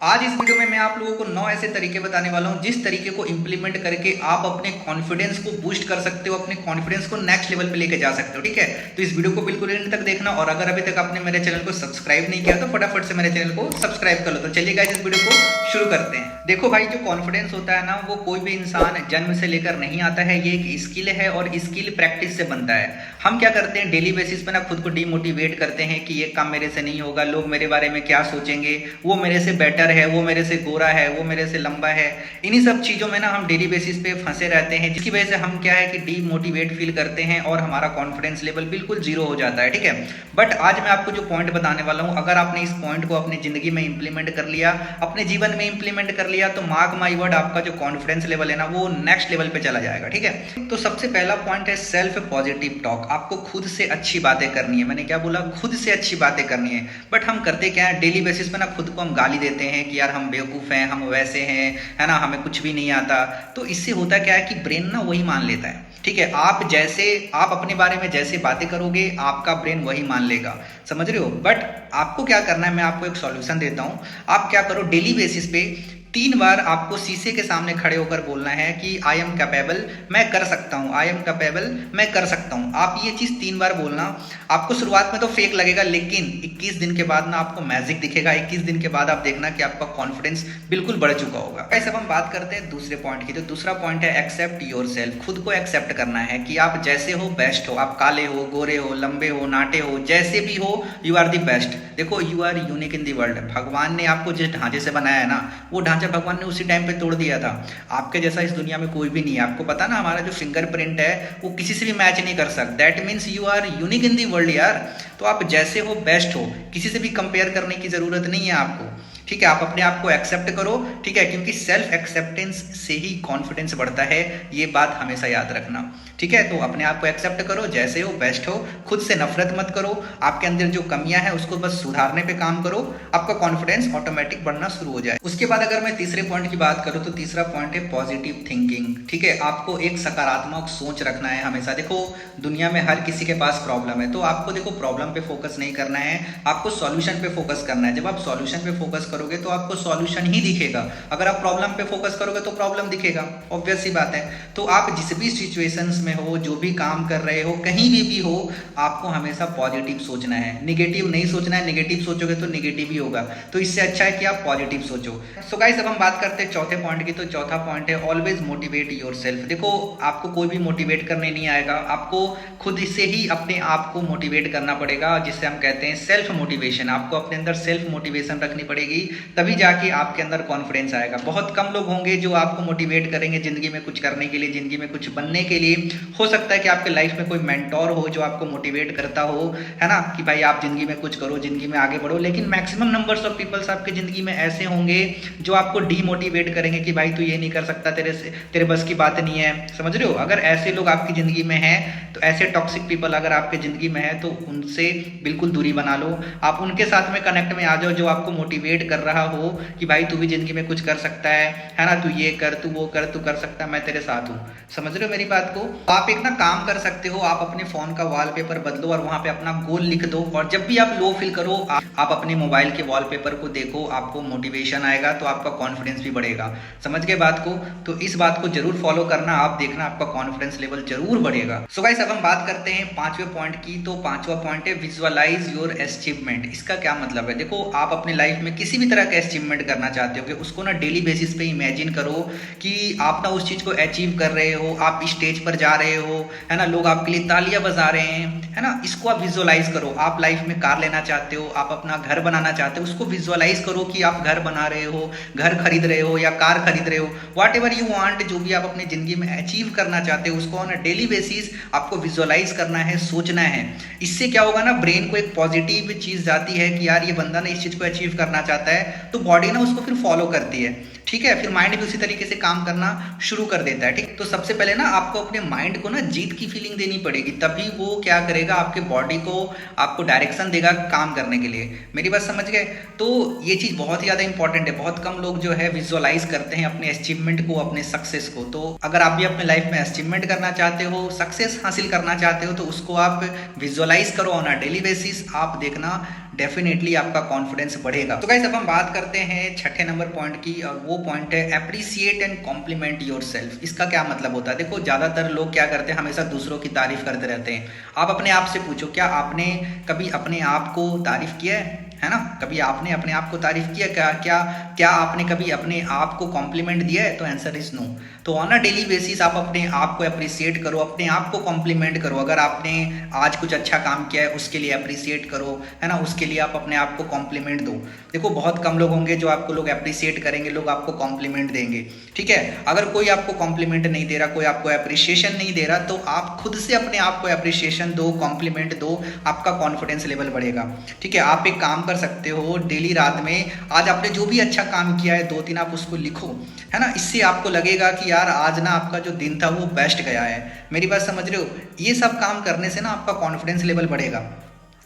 आज इस वीडियो में मैं आप लोगों को 9 ऐसे तरीके बताने वाला हूं जिस तरीके को इंप्लीमेंट करके आप अपने कॉन्फिडेंस को बूस्ट कर सकते हो, अपने कॉन्फिडेंस को नेक्स्ट लेवल पे लेके जा सकते हो। ठीक है, तो इस वीडियो को बिल्कुल एंड तक देखना और अगर अभी तक आपने मेरे चैनल को सब्सक्राइब नहीं किया तो फटाफट से मेरे चैनल को सब्सक्राइब कर लो। तो चलिए गाइस इस वीडियो को शुरू करते हैं। देखो भाई, जो कॉन्फिडेंस होता है ना, वो कोई भी इंसान जन्म से लेकर नहीं आता है। ये एक स्किल है और स्किल प्रैक्टिस से बनता है। हम क्या करते हैं, डेली बेसिस पे ना खुद को डिमोटिवेट करते हैं कि ये काम मेरे से नहीं होगा, लोग मेरे बारे में क्या सोचेंगे, वो मेरे से बेटर है, वो मेरे से गोरा है, वो मेरे से लंबा है। इन्हीं सब चीज़ों में ना हम डेली बेसिस पे फंसे रहते हैं, जिसकी वजह से हम क्या है कि डीमोटिवेट फील करते हैं और हमारा कॉन्फिडेंस लेवल बिल्कुल जीरो हो जाता है। ठीक है, बट आज मैं आपको जो पॉइंट बताने वाला हूँ, अगर आपने इस पॉइंट को अपनी जिंदगी में इंप्लीमेंट कर लिया, अपने जीवन में इंप्लीमेंट कर लिया, तो मार्क माई वर्ड, आपका जो कॉन्फिडेंस लेवल है ना, वो नेक्स्ट लेवल पे चला जाएगा। ठीक है, तो सबसे पहला पॉइंट है सेल्फ पॉजिटिव टॉक। आपको खुद से अच्छी बातें करनी है। मैंने क्या बोला, खुद से अच्छी बातें करनी है। बट हम करते क्या है, डेली बेसिस पे ना खुद को हम गाली देते हैं कि यार हम बेवकूफ़ हैं, हम वैसे हैं, है ना, हमें कुछ भी नहीं आता। तो इससे होता क्या है कि ब्रेन ना वही मान लेता है। ठीक है, आप अपने बारे में जैसे बातें करोगे, आपका ब्रेन वही मान लेगा। समझ रहे हो? बट आपको क्या करना है, मैं आपको एक सॉल्यूशन देता हूं। आप क्या करो, डेली बेसिस पे 3 बार आपको शीशे के सामने खड़े होकर बोलना है कि आई एम कैपेबल, मैं कर सकता हूँ, आई एम कैपेबल, मैं कर सकता हूँ। आप ये चीज़ 3 बार बोलना। आपको शुरुआत में तो फेक लगेगा, लेकिन 21 दिन के बाद ना आपको मैजिक दिखेगा। 21 दिन के बाद आप देखना कि आपका कॉन्फिडेंस बिल्कुल बढ़ चुका होगा। ऐसे अब हम बात करते हैं दूसरे पॉइंट की। तो दूसरा पॉइंट है एक्सेप्ट योर सेल्फ। खुद को एक्सेप्ट करना है कि आप जैसे हो बेस्ट हो। आप काले हो, गोरे हो, लंबे हो, नाटे हो, जैसे भी हो, यू आर दी बेस्ट। देखो, you are unique in the world. भगवान ने आपको जिस ढांचे से बनाया है ना, वो ढांचा भगवान ने उसी टाइम पे तोड़ दिया था। आपके जैसा इस दुनिया में कोई भी नहीं है। आपको पता ना, हमारा जो फिंगरप्रिंट है वो किसी से भी मैच नहीं कर सकता। That means you are unique in the world यार। तो आप जैसे हो बेस्ट हो, किसी से भी कंपेयर करने की जरूरत नहीं है आपको। ठीक है, आप अपने आप को एक्सेप्ट करो। ठीक है, क्योंकि सेल्फ एक्सेप्टेंस से ही कॉन्फिडेंस बढ़ता है। ये बात हमेशा याद रखना। ठीक है, तो अपने आप को एक्सेप्ट करो, जैसे हो बेस्ट हो। खुद से नफरत मत करो। आपके अंदर जो कमियां हैं उसको बस सुधारने पे काम करो। आपका कॉन्फिडेंस ऑटोमेटिक बढ़ना शुरू हो जाए। उसके बाद अगर मैं तीसरे पॉइंट की बात करूं, तो तीसरा पॉइंट है पॉजिटिव थिंकिंग। ठीक है, आपको एक सकारात्मक सोच रखना है हमेशा। देखो, दुनिया में हर किसी के पास प्रॉब्लम है, तो आपको देखो प्रॉब्लम पे फोकस नहीं करना है, आपको सॉल्यूशन पे फोकस करना है। जब आप सॉल्यूशन पे फोकस करोगे तो आपको सॉल्यूशन ही दिखेगा। अगर आप प्रॉब्लम पे फोकस करोगे तो प्रॉब्लम दिखेगा, ऑब्वियस सी बात है। तो आप जिस भी सिचुएशंस में हो, जो भी काम कर रहे हो, कहीं भी हो, आपको हमेशा पॉजिटिव सोचना है, निगेटिव नहीं सोचना है। निगेटिव सोचोगे तो निगेटिव ही होगा। तो इससे अच्छा है कि आप पॉजिटिव सोचो। सो गाइस, अब हम बात करते हैं चौथे पॉइंट की। तो चौथा पॉइंट है ऑलवेज मोटिवेट योरसेल्फ। देखो, आपको कोई भी मोटिवेट करने नहीं आएगा, आपको खुद से ही अपने आप को मोटिवेट करना पड़ेगा, जिससे हम कहते हैं सेल्फ मोटिवेशन। आपको अपने अंदर सेल्फ मोटिवेशन रखनी पड़ेगी, तभी जाके आपके अंदर कॉन्फिडेंस आएगा। बहुत कम लोग होंगे जो आपको मोटिवेट करेंगे जिंदगी में कुछ करने के लिए, जिंदगी में कुछ बनने के लिए। हो सकता है कि आपके लाइफ में कोई मेंटोर हो जो आपको मोटिवेट करता हो, है ना, कि भाई आप जिंदगी में कुछ करो, जिंदगी में आगे बढ़ो। लेकिन मैक्सिमम नंबर्स ऑफ पीपल्स आपकी जिंदगी में ऐसे होंगे जो आपको डीमोटिवेट करेंगे कि भाई तू ये नहीं कर सकता, तेरे बस की बात नहीं है। समझ रहे हो? अगर ऐसे लोग आपकी जिंदगी में हैं, तो ऐसे टॉक्सिक पीपल अगर आपके जिंदगी में है, तो उनसे बिल्कुल दूरी बना लो। आप उनके साथ में कनेक्ट में आ जाओ जो आपको मोटिवेट कर रहा हो कि भाई तू भी जिंदगी में कुछ कर सकता है ना, तू ये कर, तू वो कर, तू कर सकता है, मैं तेरे साथ हूँ। समझ रहे हो मेरी बात को? आप एक ना काम कर सकते हो, आप अपने फोन का वॉलपेपर बदलो और वहां पे अपना गोल लिख दो। और जब भी आप लो फील करो, आप अपने मोबाइल के वॉलपेपर को देखो, आपको मोटिवेशन आएगा, तो आपका कॉन्फिडेंस भी बढ़ेगा। समझ गए बात को? तो इस बात को जरूर फॉलो करना, आप देखना आपका कॉन्फिडेंस लेवल जरूर बढ़ेगा। सो गाइस, अब हम बात करते हैं पांचवें पॉइंट की। तो पांचवा पॉइंट है विजुअलाइज योर अचीवमेंट। इसका क्या मतलब है? देखो, आप अपने लाइफ में किसी भी तरह का अचीवमेंट करना चाहते हो, कि उसको ना डेली बेसिस पे इमेजिन करो कि आप ना उस चीज को अचीव कर रहे हो, आप स्टेज पर जा रहे हो, है ना, लोग आपके लिए तालियां बजा रहे हैं, है ना। इसको आप विजुअलाइज करो। आप लाइफ में कार लेना चाहते हो, आप अपना घर बनाना चाहते हो, उसको विजुअलाइज करो कि आप घर बना रहे हो, घर खरीद रहे हो या कार खरीद रहे हो। वॉट एवर यू वांट, जो भी आप अपनी जिंदगी में अचीव करना चाहते हो, उसको ऑन डेली बेसिस आपको विजुअलाइज करना है, सोचना है। इससे क्या होगा ना, ब्रेन को एक पॉजिटिव चीज जाती है कि यार ये बंदा ना इस चीज को अचीव करना चाहता है, तो बॉडी ना उसको फिर फॉलो करती है। ठीक है, फिर माइंड भी उसी तरीके से काम करना शुरू कर देता है। ठीक, तो सबसे पहले ना आपको अपने माइंड को ना जीत की फीलिंग देनी पड़ेगी, तभी वो क्या करेगा, आपके बॉडी को आपको डायरेक्शन देगा काम करने के लिए। मेरी बात समझ गए? तो ये चीज़ बहुत ही ज़्यादा इंपॉर्टेंट है। बहुत कम लोग जो है विजुअलाइज करते हैं अपने अचीवमेंट को, अपने सक्सेस को। तो अगर आप भी अपने लाइफ में अचीवमेंट करना चाहते हो, सक्सेस हासिल करना चाहते हो, तो उसको आप विजुअलाइज करो ऑन अ डेली बेसिस। आप देखना डेफिनेटली आपका कॉन्फिडेंस बढ़ेगा। तो गाइस अब हम बात करते हैं छठे नंबर पॉइंट की, और वो पॉइंट है अप्रिसिएट एंड कॉम्प्लीमेंट योरसेल्फ। इसका क्या मतलब होता है? देखो ज़्यादातर लोग क्या करते हैं, हमेशा दूसरों की तारीफ करते रहते हैं। आप अपने आप से पूछो, क्या आपने कभी अपने आप को तारीफ किया है ना? कभी आपने अपने आप को तारीफ किया? क्या क्या क्या आपने कभी अपने आप को कॉम्प्लीमेंट दिया है? तो आंसर इज नो। तो ऑन अ डेली बेसिस आप अपने आप को अप्रिसिएट करो, अपने आप को कॉम्प्लीमेंट करो। अगर आपने आज कुछ अच्छा काम किया है उसके लिए अप्रिसिएट करो, है ना, उसके लिए आप अपने आप को कॉम्प्लीमेंट दो। देखो बहुत कम लोग होंगे जो आपको लोग अप्रिसिएट करेंगे, लोग आपको कॉम्प्लीमेंट देंगे, ठीक है। अगर कोई आपको कॉम्प्लीमेंट नहीं दे रहा, कोई आपको अप्रिसिएशन नहीं दे रहा, तो आप खुद से अपने आप को अप्रिसिएशन दो, कॉम्प्लीमेंट दो, आपका कॉन्फिडेंस लेवल बढ़ेगा, ठीक है। आप एक काम कर सकते हो, डेली रात में आज आपने जो भी अच्छा काम किया है 2-3 आप उसको लिखो, है ना। इससे आपको लगेगा कि यार आज ना आपका जो दिन था वो बेस्ट गया है। मेरी बात समझ रहे हो? ये सब काम करने से ना आपका कॉन्फिडेंस लेवल बढ़ेगा।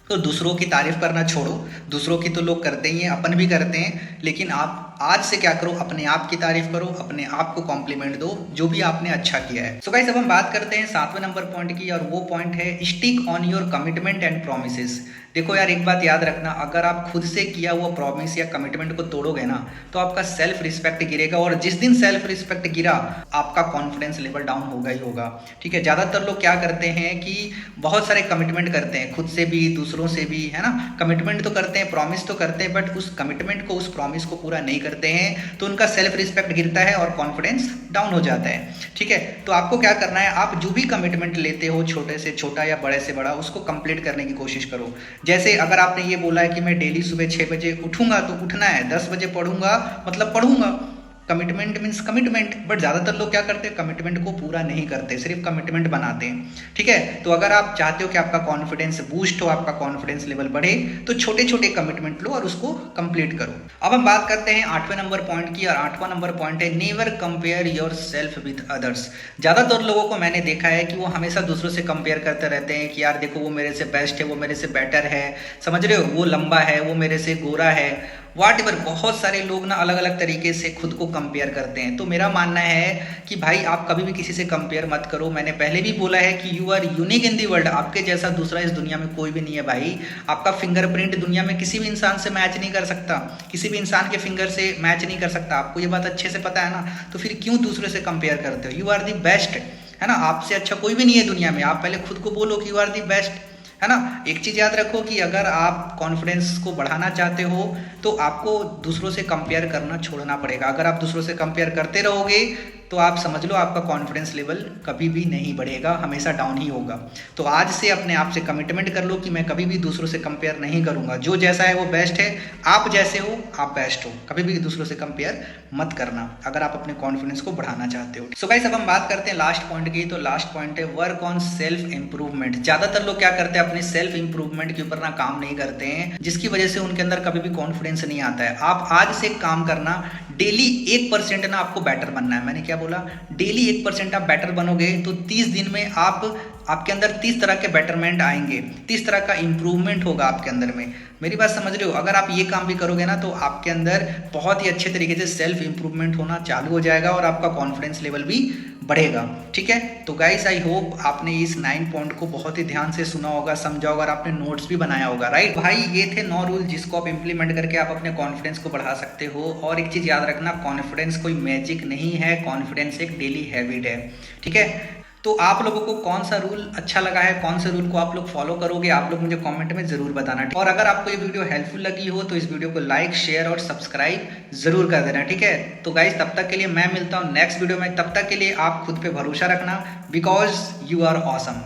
तो दूसरों की तारीफ करना छोड़ो, दूसरों की तो लोग करते ही हैं, अपन भी करते हैं, लेकिन आप आज से क्या करो, अपने आप की तारीफ करो, अपने आप को कॉम्प्लीमेंट दो जो भी आपने अच्छा किया है। सो गाइस अब हम बात करते हैं 7वें नंबर पॉइंट की, और वो पॉइंट है stick on your commitment and promises. देखो यार एक बात याद रखना, अगर आप खुद से किया हुआ प्रॉमिस या कमिटमेंट को तोड़ोगे ना तो आपका सेल्फ रिस्पेक्ट गिरेगा, और जिस दिन सेल्फ रिस्पेक्ट गिरा आपका कॉन्फिडेंस लेवल डाउन होगा ही होगा, ठीक है। ज़्यादातर लोग क्या करते हैं कि बहुत सारे कमिटमेंट करते हैं, खुद से भी दूसरों से भी, है ना। कमिटमेंट तो करते हैं, प्रॉमिस तो करते हैं, बट उस कमिटमेंट को, उस प्रॉमिस को पूरा नहीं करते हैं, तो उनका सेल्फ रिस्पेक्ट गिरता है और कॉन्फिडेंस डाउन हो जाता है, ठीक है। तो आपको क्या करना है, आप जो भी कमिटमेंट लेते हो, छोटे से छोटा या बड़े से बड़ा, उसको कंप्लीट करने की कोशिश करो। जैसे अगर आपने ये बोला है कि मैं डेली सुबह 6 बजे उठूंगा, तो उठना है, 10 बजे पढ़ूंगा मतलब पढ़ूंगा। कमिटमेंट मीन्स कमिटमेंट, बट ज़्यादातर लोग क्या करते हैं, कमिटमेंट को पूरा नहीं करते, सिर्फ कमिटमेंट बनाते हैं, ठीक है। तो अगर आप चाहते हो कि आपका कॉन्फिडेंस बूस्ट हो, आपका कॉन्फिडेंस लेवल बढ़े, तो छोटे छोटे कमिटमेंट लो और उसको कंप्लीट करो। अब हम बात करते हैं 8वें नंबर पॉइंट की, और 8वां नंबर पॉइंट है never compare your self with others. ज़्यादातर लोगों को मैंने देखा है कि वो हमेशा दूसरों से कंपेयर करते रहते हैं कि यार देखो वो मेरे से बेस्ट है, वो मेरे से बेटर है, समझ रहे हो, वो लंबा है, वो मेरे से गोरा है, व्हाटएवर। बहुत सारे लोग ना अलग अलग तरीके से खुद को कंपेयर करते हैं। तो मेरा मानना है कि भाई आप कभी भी किसी से कंपेयर मत करो। मैंने पहले भी बोला है कि you are unique in the world, आपके जैसा दूसरा इस दुनिया में कोई भी नहीं है भाई। आपका फिंगरप्रिंट दुनिया में किसी भी इंसान से मैच नहीं कर सकता, किसी भी इंसान के फिंगर से मैच नहीं कर सकता, आपको ये बात अच्छे से पता है ना। तो फिर क्यों दूसरे से कंपेयर करते हो? यू आर दी बेस्ट, है ना। आपसे अच्छा कोई भी नहीं है दुनिया में। आप पहले खुद को बोलो कि यू आर दी बेस्ट, है ना। एक चीज़ याद रखो कि अगर आप कॉन्फिडेंस को बढ़ाना चाहते हो तो आपको दूसरों से कंपेयर करना छोड़ना पड़ेगा। अगर आप दूसरों से कंपेयर करते रहोगे तो आप समझ लो आपका कॉन्फिडेंस लेवल कभी भी नहीं बढ़ेगा, हमेशा डाउन ही होगा। तो आज से अपने आप से कमिटमेंट कर लो कि मैं कभी भी दूसरों से कंपेयर नहीं करूंगा, जो जैसा है वो बेस्ट है, आप जैसे हो आप बेस्ट हो, कभी भी दूसरों से कंपेयर मत करना अगर आप अपने कॉन्फिडेंस को बढ़ाना चाहते हो। सो गाइस अब हम बात करते हैं लास्ट पॉइंट की। तो लास्ट पॉइंट है वर्क ऑन सेल्फ इंप्रूवमेंट। ज्यादातर लोग क्या करते हैं, अपने सेल्फ इंप्रूवमेंट के ऊपर ना काम नहीं करते हैं, जिसकी वजह से उनके अंदर कभी भी कॉन्फिडेंस नहीं आता है। आप आज से काम करना, डेली 1% ना आपको बेटर बनना है। मैंने क्या बोला, डेली 1% आप बेटर बनोगे तो 30 दिन में आपके अंदर 30 तरह के बेटरमेंट आएंगे, 30 तरह का इंप्रूवमेंट होगा आपके अंदर में। मेरी बात समझ रहे हो? अगर आप ये काम भी करोगे ना तो आपके अंदर बहुत ही अच्छे तरीके से सेल्फ इंप्रूवमेंट होना चालू हो जाएगा और आपका कॉन्फिडेंस लेवल भी बढ़ेगा, ठीक है। तो गाइस आई होप आपने इस 9 पॉइंट को बहुत ही ध्यान से सुना होगा, समझा होगा और आपने नोट्स भी बनाया होगा, राइट भाई। ये थे 9 रूल जिसको आप इंप्लीमेंट करके आप अपने कॉन्फिडेंस को बढ़ा सकते हो। और एक चीज याद रखना, कॉन्फिडेंस कोई मैजिक नहीं है, कॉन्फिडेंस एक डेली हैबिट है, ठीक है। तो आप लोगों को कौन सा रूल अच्छा लगा है, कौन से रूल को आप लोग फॉलो करोगे, आप लोग मुझे कमेंट में जरूर बताना। और अगर आपको ये वीडियो हेल्पफुल लगी हो तो इस वीडियो को लाइक, शेयर और सब्सक्राइब जरूर कर देना, ठीक है। तो गाइस तब तक के लिए मैं मिलता हूँ नेक्स्ट वीडियो में। तब तक के लिए आप खुद पे भरोसा रखना, बिकॉज यू आर ऑसम।